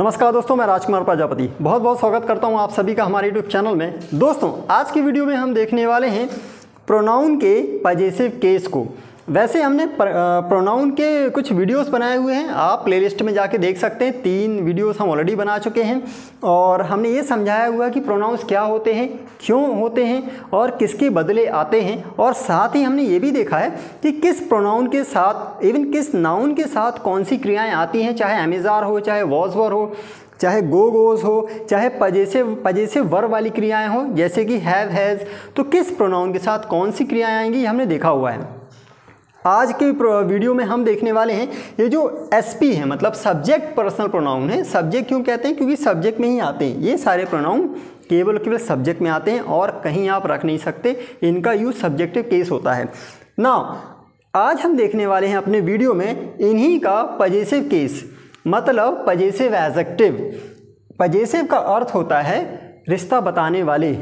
नमस्कार दोस्तों, मैं राजकुमार प्रजापति बहुत बहुत स्वागत करता हूं आप सभी का हमारे यूट्यूब चैनल में। दोस्तों, आज की वीडियो में हम देखने वाले हैं प्रोनाउन के पजेसिव केस को। वैसे हमने प्रोनाउन के कुछ वीडियोस बनाए हुए हैं, आप प्लेलिस्ट में जाके देख सकते हैं। 3 वीडियोस हम ऑलरेडी बना चुके हैं और हमने ये समझाया हुआ कि प्रोनाउंस क्या होते हैं, क्यों होते हैं और किसके बदले आते हैं। और साथ ही हमने ये भी देखा है कि किस प्रोनाउन के साथ इवन किस नाउन के साथ कौन सी क्रियाएँ आती हैं, चाहे एमेजार हो, चाहे वॉज वर हो, चाहे गो गोज हो, चाहे पजेसिव वर्ब वाली क्रियाएँ हो जैसे कि हैव हैज़। तो किस प्रोनाउन के साथ कौन सी क्रियाएँ आएंगी हमने देखा हुआ है। आज के वीडियो में हम देखने वाले हैं ये जो एसपी है, मतलब सब्जेक्ट पर्सनल प्रोनाउन है। सब्जेक्ट क्यों कहते हैं? क्योंकि सब्जेक्ट में ही आते हैं ये सारे प्रोनाउन, केवल सब्जेक्ट में आते हैं और कहीं आप रख नहीं सकते। इनका यूज सब्जेक्टिव केस होता है। नाउ आज हम देखने वाले हैं अपने वीडियो में इन्हीं का पजेसिव केस, मतलब पजेसिव एडजेक्टिव। पजेसिव का अर्थ होता है रिश्ता बताने वाले।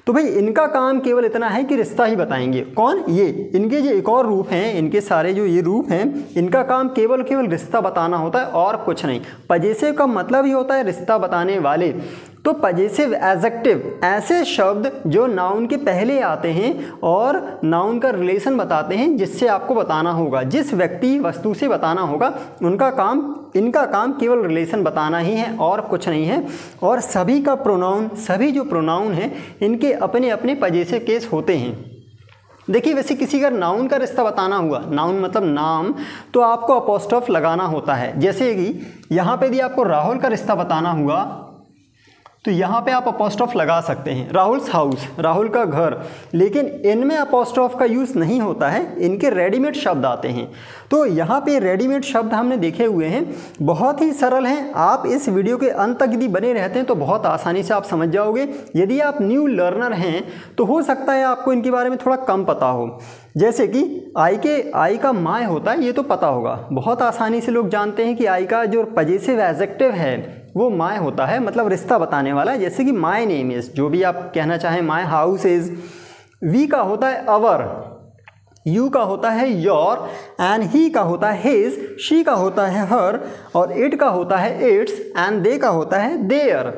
तो भाई इनका काम केवल इतना है कि रिश्ता ही बताएंगे। कौन? ये। इनके जो एक और रूप हैं, इनके सारे जो ये रूप हैं, इनका काम केवल रिश्ता बताना होता है और कुछ नहीं। पजेसिव का मतलब ही होता है रिश्ता बताने वाले। तो पजेसिव एडजेक्टिव ऐसे शब्द जो नाउन के पहले आते हैं और नाउन का रिलेशन बताते हैं, जिससे आपको बताना होगा, जिस व्यक्ति वस्तु से बताना होगा, इनका काम केवल रिलेशन बताना ही है और कुछ नहीं है। और सभी जो प्रोनाउन हैं इनके अपने अपने पजेसिव केस होते हैं। देखिए, वैसे किसी का नाउन का रिश्ता बताना हुआ, नाउन मतलब नाम, तो आपको अपोस्ट्रोफ लगाना होता है। जैसे कि यहाँ पे यदि आपको राहुल का रिश्ता बताना हुआ तो यहाँ पे आप अपोस्ट्रोफ लगा सकते हैं, राहुल्स हाउस, राहुल का घर। लेकिन इनमें अपोस्ट्रोफ का यूज़ नहीं होता है, इनके रेडीमेड शब्द आते हैं। तो यहाँ पे रेडीमेड शब्द हमने देखे हुए हैं, बहुत ही सरल हैं। आप इस वीडियो के अंत तक यदि बने रहते हैं तो बहुत आसानी से आप समझ जाओगे। यदि आप न्यू लर्नर हैं तो हो सकता है आपको इनके बारे में थोड़ा कम पता हो। जैसे कि आई का माय होता है, ये तो पता होगा, बहुत आसानी से लोग जानते हैं कि आई का जो पजेसिव एडजेक्टिव है वो माय होता है, मतलब रिश्ता बताने वाला। जैसे कि माय नेम इज़, जो भी आप कहना चाहें, माय हाउस इज़। वी का होता है अवर, यू का होता है योर, एंड ही का होता है हिज, शी का होता है हर, और इट का होता है इट्स, एंड दे का होता है देयर।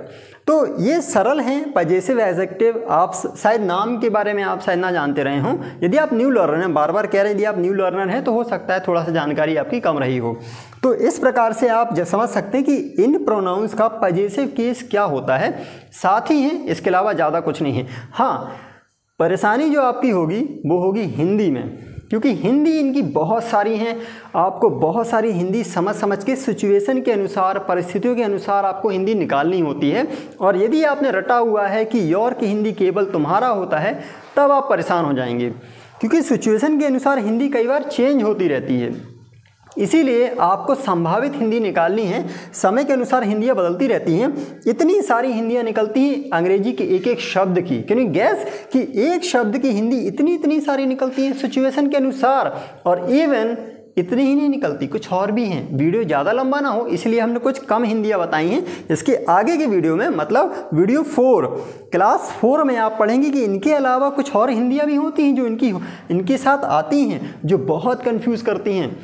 तो ये सरल हैं पजेसिव एडजेक्टिव। आप शायद नाम के बारे में आप शायद ना जानते रहे हों। यदि आप न्यू लर्नर हैं, बार बार कह रहे हैं, यदि आप न्यू लर्नर हैं तो हो सकता है थोड़ा सा जानकारी आपकी कम रही हो। तो इस प्रकार से आप समझ सकते हैं कि इन प्रोनाउंस का पजेसिव केस क्या होता है। साथ ही हैं, इसके अलावा ज़्यादा कुछ नहीं है। हाँ, परेशानी जो आपकी होगी वो होगी हिंदी में, क्योंकि हिंदी इनकी बहुत सारी हैं। आपको बहुत सारी हिंदी समझ के सिचुएशन के अनुसार, परिस्थितियों के अनुसार आपको हिंदी निकालनी होती है। और यदि आपने रटा हुआ है कि योर की हिंदी केवल तुम्हारा होता है, तब आप परेशान हो जाएंगे, क्योंकि सिचुएशन के अनुसार हिंदी कई बार चेंज होती रहती है। इसीलिए आपको संभावित हिंदी निकालनी है। समय के अनुसार हिंदियाँ बदलती रहती हैं। इतनी सारी हिंदियाँ निकलती हैं अंग्रेजी के एक एक शब्द की। कैन यू गेस कि एक शब्द की हिंदी इतनी सारी निकलती हैं सिचुएशन के अनुसार। और इवन इतनी ही नहीं निकलती, कुछ और भी हैं। वीडियो ज़्यादा लंबा ना हो इसलिए हमने कुछ कम हिंदियाँ बताई हैं। इसके आगे के वीडियो में, मतलब वीडियो 4 क्लास 4 में आप पढ़ेंगे कि इनके अलावा कुछ और हिंदियाँ भी होती हैं जो इनके साथ आती हैं, जो बहुत कन्फ्यूज़ करती हैं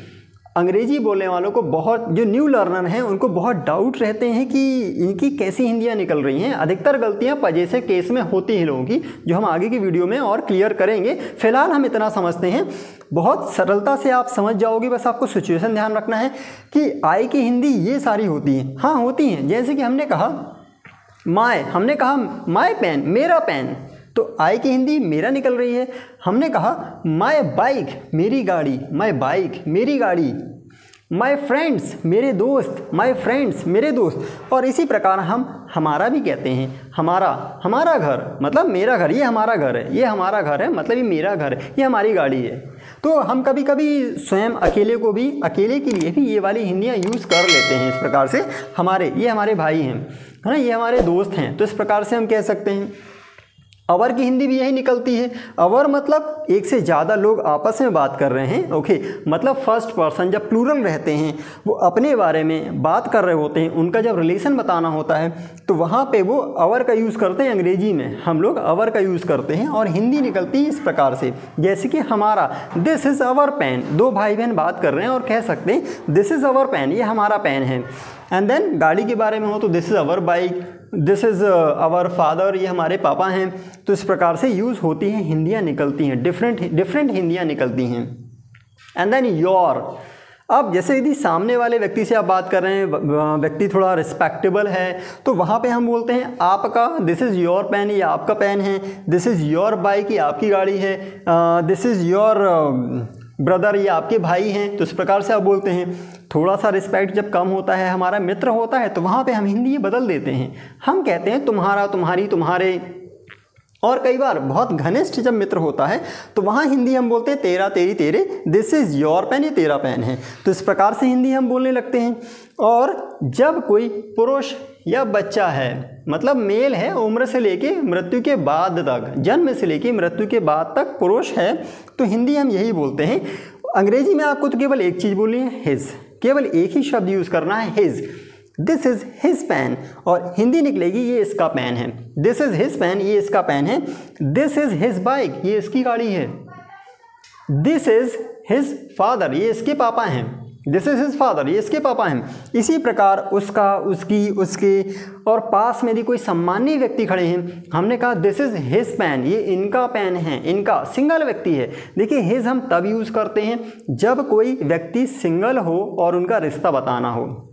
अंग्रेजी बोलने वालों को। बहुत जो न्यू लर्नर हैं उनको बहुत डाउट रहते हैं कि इनकी कैसी हिंदियाँ निकल रही हैं। अधिकतर गलतियाँ पजेसिव केस में होती हैं लोगों की, जो हम आगे की वीडियो में और क्लियर करेंगे। फिलहाल हम इतना समझते हैं, बहुत सरलता से आप समझ जाओगे। बस आपको सिचुएशन ध्यान रखना है कि आई की हिंदी ये सारी होती हैं। हाँ, होती हैं। जैसे कि हमने कहा माय पेन, मेरा पेन, तो आई की हिंदी मेरा निकल रही है। हमने कहा माय बाइक, मेरी गाड़ी, माय बाइक, मेरी गाड़ी। माय फ्रेंड्स, मेरे दोस्त, माय फ्रेंड्स, मेरे दोस्त। और इसी प्रकार हम हमारा भी कहते हैं। हमारा घर मतलब मेरा घर, ये हमारा घर है, ये हमारा घर है मतलब ये मेरा घर है, ये हमारी गाड़ी है। तो हम कभी कभी स्वयं अकेले के लिए भी ये वाली हिंदियाँ यूज़ कर लेते हैं। इस प्रकार से ये हमारे भाई हैं, है ना, ये हमारे दोस्त हैं। तो इस प्रकार से हम कह सकते हैं। अवर की हिंदी भी यही निकलती है। अवर मतलब एक से ज़्यादा लोग आपस में बात कर रहे हैं। ओके, मतलब फर्स्ट पर्सन, जब प्लूरल रहते हैं, वो अपने बारे में बात कर रहे होते हैं, उनका जब रिलेशन बताना होता है तो वहाँ पे वो अवर का यूज़ करते हैं। अंग्रेजी में हम लोग अवर का यूज़ करते हैं और हिंदी निकलती है इस प्रकार से, जैसे कि हमारा, दिस इज़ अवर पेन। दो भाई बहन बात कर रहे हैं और कह सकते हैं दिस इज़ अवर पेन, ये हमारा पेन है। एंड देन गाड़ी के बारे में हो तो this is our bike, this is our father, ये हमारे पापा हैं। तो इस प्रकार से यूज़ होती हैं, हिंदियाँ निकलती हैं, डिफरेंट हिंदियाँ निकलती हैं। एंड देन योर, अब जैसे यदि सामने वाले व्यक्ति से आप बात कर रहे हैं, व्यक्ति थोड़ा रिस्पेक्टेबल है, तो वहाँ पे हम बोलते हैं आपका, दिस इज़ योर पेन, ये आपका पेन है। दिस इज़ योर बाइक, ये आपकी गाड़ी है। दिस इज़ योर ब्रदर, ये आपके भाई हैं। तो इस प्रकार से आप बोलते हैं। थोड़ा सा रिस्पेक्ट जब कम होता है, हमारा मित्र होता है, तो वहाँ पे हम हिंदी बदल देते हैं, हम कहते हैं तुम्हारा, तुम्हारी, तुम्हारे। और कई बार बहुत घनिष्ठ जब मित्र होता है तो वहाँ हिंदी हम बोलते हैं तेरा, तेरी, तेरे। दिस इज़ योर पेन, ये तेरा पेन है। तो इस प्रकार से हिंदी हम बोलने लगते हैं। और जब कोई पुरुष या बच्चा है, मतलब मेल है, उम्र से लेके मृत्यु के बाद तक, जन्म से लेके मृत्यु के बाद तक पुरुष है, तो हिंदी हम यही बोलते हैं। अंग्रेजी में आपको तो केवल एक चीज़ बोलनी है, हिज, केवल एक ही शब्द यूज़ करना है, his. This is his pen, और हिंदी निकलेगी ये इसका पेन है। दिस इज़ हिज पेन, ये इसका पेन है। दिस इज़ हिज बाइक, ये इसकी गाड़ी है। दिस इज़ हिज फादर, ये इसके पापा हैं। दिस इज़ हिज फादर, ये इसके पापा हैं। इसी प्रकार उसका, उसकी, उसके, और पास में यदि कोई सम्मानीय व्यक्ति खड़े हैं, हमने कहा दिस इज़ हिज पेन, ये इनका पेन है, इनका, सिंगल व्यक्ति है। देखिए हिज हम तब यूज़ करते हैं जब कोई व्यक्ति सिंगल हो और उनका रिश्ता बताना हो,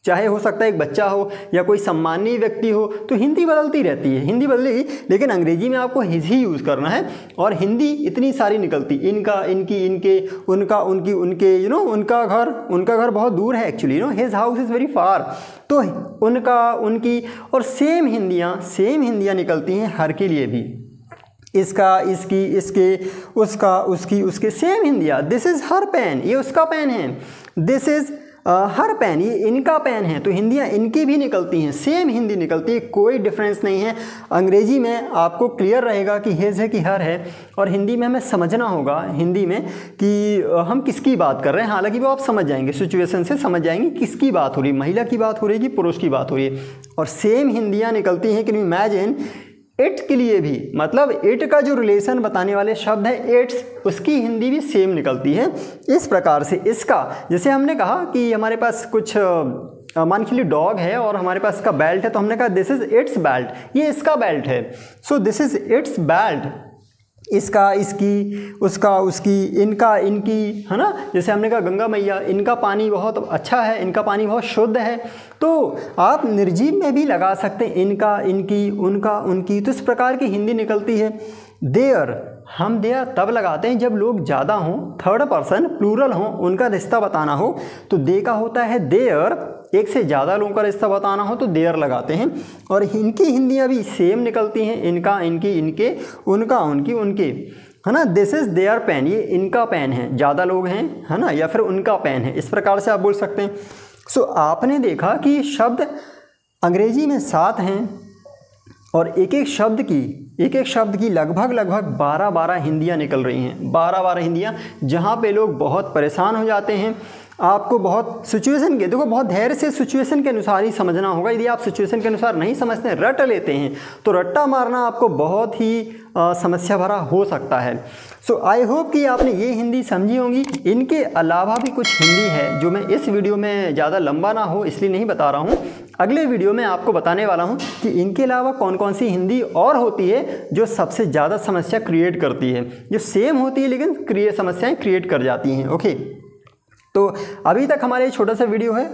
चाहे हो सकता है एक बच्चा हो या कोई सम्मानीय व्यक्ति हो, तो हिंदी बदलती रहती है, हिंदी बदलेगी, लेकिन अंग्रेजी में आपको हिज ही यूज़ करना है। और हिंदी इतनी सारी निकलती, इनका, इनकी, इनके, उनका, उनकी, उनके, उनका घर बहुत दूर है actually, his house is very far. तो उनका, उनकी, और सेम हिंदियाँ निकलती हैं हर के लिए भी। इसका, इसकी, इसके, उसका, उसकी, उसके, सेम हिंदियाँ। दिस इज़ हर पेन, ये उसका पेन है। दिस इज़ हर पेन, ये इनका पेन है। तो हिंदियाँ इनकी भी निकलती हैं, सेम हिंदी निकलती है, कोई डिफरेंस नहीं है। अंग्रेजी में आपको क्लियर रहेगा कि हिज है कि हर है, और हिंदी में हमें समझना होगा, हिंदी में कि हम किसकी बात कर रहे हैं। हालांकि वो आप समझ जाएंगे, सिचुएशन से समझ जाएंगे किसकी बात हो रही है, महिला की बात हो रही है कि पुरुष की बात हो रही है। और सेम हिंदियाँ निकलती हैं। कैन यू इमेजिन, इट के लिए भी, मतलब इट का जो रिलेशन बताने वाले शब्द है इट्स, उसकी हिंदी भी सेम निकलती है। इस प्रकार से इसका, जैसे हमने कहा कि हमारे पास कुछ मान के लिए डॉग है और हमारे पास इसका बेल्ट है, तो हमने कहा दिस इज़ इट्स बेल्ट, ये इसका बेल्ट है। So this is it's belt, इसका, इसकी, उसका, उसकी, इनका, इनकी, है ना। जैसे हमने कहा गंगा मैया, इनका पानी बहुत अच्छा है, इनका पानी बहुत शुद्ध है। तो आप निर्जीव में भी लगा सकते हैं इनका, इनकी, उनका, उनकी। तो इस प्रकार की हिंदी निकलती है। देयर, हम देयर तब लगाते हैं जब लोग ज़्यादा हों, थर्ड पर्सन प्लूरल हों, उनका रिश्ता बताना हो, तो दे का होता है देयर, एक से ज़्यादा लोगों का रिश्ता बताना हो तो देयर लगाते हैं। और इनकी हिंदियाँ भी सेम निकलती हैं, इनका, इनकी, इनके, उनका, उनकी, उनके, है ना। दिस इज़ देयर पेन, ये इनका पेन है, ज़्यादा लोग हैं, है ना, या फिर उनका पेन है, इस प्रकार से आप बोल सकते हैं। सो आपने देखा कि शब्द अंग्रेजी में 7 हैं, और एक एक शब्द की लगभग 12 हिंदियाँ निकल रही हैं, 12 हिंदियाँ, जहाँ पे लोग बहुत परेशान हो जाते हैं। आपको बहुत सिचुएशन के, देखो बहुत धैर्य से सिचुएशन के अनुसार ही समझना होगा। यदि आप सिचुएशन के अनुसार नहीं समझते हैं, रट लेते हैं, तो रट्टा मारना आपको बहुत ही समस्या भरा हो सकता है। सो आई होप कि आपने ये हिंदी समझी होंगी। इनके अलावा भी कुछ हिंदी है जो मैं इस वीडियो में ज़्यादा लंबा ना हो इसलिए नहीं बता रहा हूँ, अगले वीडियो में आपको बताने वाला हूँ कि इनके अलावा कौन कौन सी हिंदी और होती है जो सबसे ज़्यादा समस्या क्रिएट करती है, जो सेम होती है लेकिन समस्याएँ क्रिएट कर जाती हैं। ओके, तो अभी तक हमारा ये छोटा सा वीडियो है।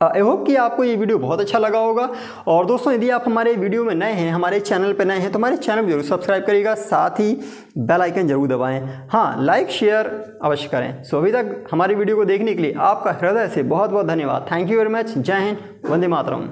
आई होप कि आपको ये वीडियो बहुत अच्छा लगा होगा। और दोस्तों, यदि आप हमारे वीडियो में नए हैं, हमारे चैनल पर नए हैं, तो हमारे चैनल जरूर सब्सक्राइब करिएगा, साथ ही बेल आइकन जरूर दबाएं। हाँ, लाइक शेयर अवश्य करें। सो अभी तक हमारी वीडियो को देखने के लिए आपका हृदय से बहुत बहुत धन्यवाद। Thank you very much. जय हिंद, वंदे मातरम।